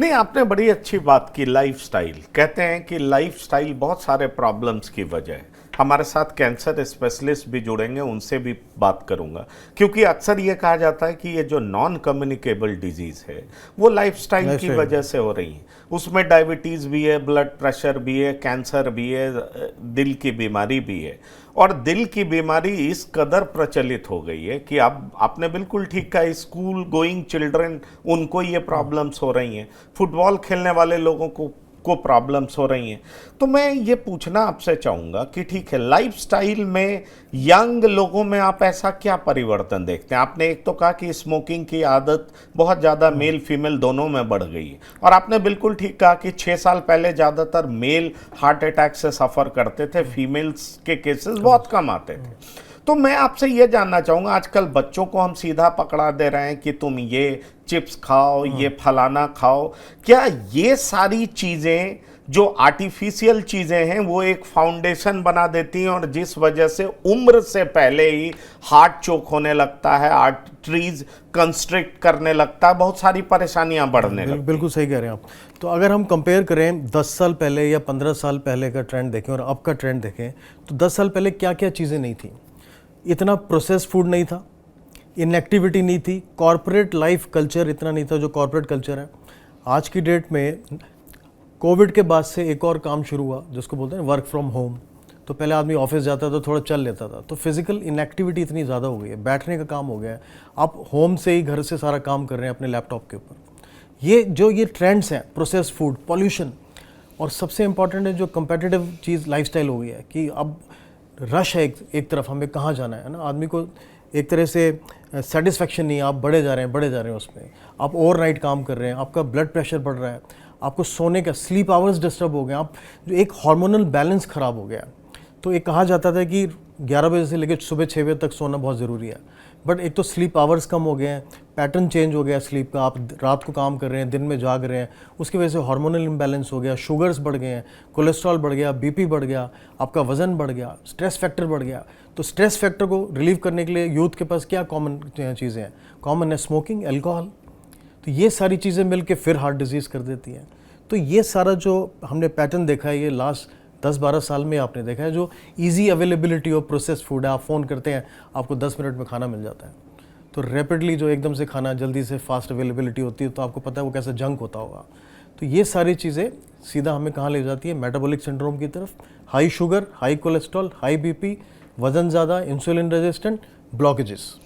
नहीं, आपने बड़ी अच्छी बात की। लाइफस्टाइल कहते हैं कि लाइफस्टाइल बहुत सारे प्रॉब्लम्स की वजह है। हमारे साथ कैंसर स्पेशलिस्ट भी जुड़ेंगे, उनसे भी बात करूंगा, क्योंकि अक्सर ये कहा जाता है कि ये जो नॉन कम्युनिकेबल डिजीज है वो लाइफस्टाइल की वजह से हो रही है। उसमें डायबिटीज़ भी है, ब्लड प्रेशर भी है, कैंसर भी है, दिल की बीमारी भी है। और दिल की बीमारी इस कदर प्रचलित हो गई है कि अब आपने बिल्कुल ठीक कहा, स्कूल गोइंग चिल्ड्रन उनको ये प्रॉब्लम्स हो रही हैं, फुटबॉल खेलने वाले लोगों को प्रॉब्लम्स हो रही हैं। तो मैं ये पूछना आपसे चाहूँगा कि ठीक है, लाइफस्टाइल में यंग लोगों में आप ऐसा क्या परिवर्तन देखते हैं? आपने एक तो कहा कि स्मोकिंग की आदत बहुत ज़्यादा मेल फीमेल दोनों में बढ़ गई है, और आपने बिल्कुल ठीक कहा कि 6 साल पहले ज़्यादातर मेल हार्ट अटैक से सफ़र करते थे, फीमेल्स के केसेस बहुत कम आते थे। तो मैं आपसे ये जानना चाहूँगा, आजकल बच्चों को हम सीधा पकड़ा दे रहे हैं कि तुम ये चिप्स खाओ, ये फलाना खाओ। क्या ये सारी चीज़ें जो आर्टिफिशियल चीज़ें हैं वो एक फाउंडेशन बना देती हैं, और जिस वजह से उम्र से पहले ही हार्ट चोक होने लगता है, आर्टरीज कंस्ट्रिक्ट करने लगता है, बहुत सारी परेशानियां बढ़ने लगती हैं? बिल्कुल सही कह रहे हैं आप। तो अगर हम कंपेयर करें 10 साल पहले या 15 साल पहले का ट्रेंड देखें और अब का ट्रेंड देखें, तो 10 साल पहले क्या क्या चीज़ें नहीं थी। इतना प्रोसेस फूड नहीं था, इनएक्टिविटी नहीं थी, कॉरपोरेट लाइफ कल्चर इतना नहीं था जो कॉरपोरेट कल्चर है। आज की डेट में कोविड के बाद से एक और काम शुरू हुआ जिसको बोलते हैं वर्क फ्रॉम होम। तो पहले आदमी ऑफिस जाता था, थोड़ा चल लेता था, तो फिजिकल इनएक्टिविटी इतनी ज़्यादा हो गई है, बैठने का काम हो गया है। आप होम से ही घर से सारा काम कर रहे हैं अपने लैपटॉप के ऊपर। ये ट्रेंड्स हैं, प्रोसेस फूड, पॉल्यूशन, और सबसे इंपॉर्टेंट है जो कंपेटिटिव चीज़ लाइफस्टाइल हो गई है कि अब रश है एक तरफ, हमें कहाँ जाना है ना। आदमी को एक तरह से सेटिस्फेक्शन नहीं है, आप बढ़े जा रहे हैं उसमें। आप ओवरनाइट काम कर रहे हैं, आपका ब्लड प्रेशर बढ़ रहा है, आपको सोने का स्लीप आवर्स डिस्टर्ब हो गए, आप जो एक हार्मोनल बैलेंस ख़राब हो गया। तो एक कहा जाता था कि 11 बजे से लेकर सुबह 6 बजे तक सोना बहुत ज़रूरी है, बट एक तो स्लीप आवर्स कम हो गए हैं, पैटर्न चेंज हो गया स्लीप का, आप रात को काम कर रहे हैं, दिन में जाग रहे हैं, उसकी वजह से हार्मोनल इम्बैलेंस हो गया, शुगर्स बढ़ गए हैं, कोलेस्ट्रॉल बढ़ गया, बीपी बढ़ गया, आपका वजन बढ़ गया, स्ट्रेस फैक्टर बढ़ गया। तो स्ट्रेस फैक्टर को रिलीव करने के लिए यूथ के पास क्या कॉमन चीज़ें हैं? कॉमन है स्मोकिंग, एल्कोहल। तो ये सारी चीज़ें मिल के फिर हार्ट डिजीज़ कर देती हैं। तो ये सारा जो हमने पैटर्न देखा है, ये लास्ट 10-12 साल में आपने देखा है, जो easy availability of process food है। आप फ़ोन करते हैं, आपको 10 मिनट में खाना मिल जाता है। तो रैपिडली जो एकदम से खाना जल्दी से फास्ट अवेलेबिलिटी होती है, तो आपको पता है वो कैसा जंक होता होगा। तो ये सारी चीज़ें सीधा हमें कहाँ ले जाती है? मेटाबॉलिक सिंड्रोम की तरफ। High sugar, high cholesterol, high BP, वज़न ज़्यादा, इंसुलिन रेजिस्टेंट, ब्लॉकेजेस।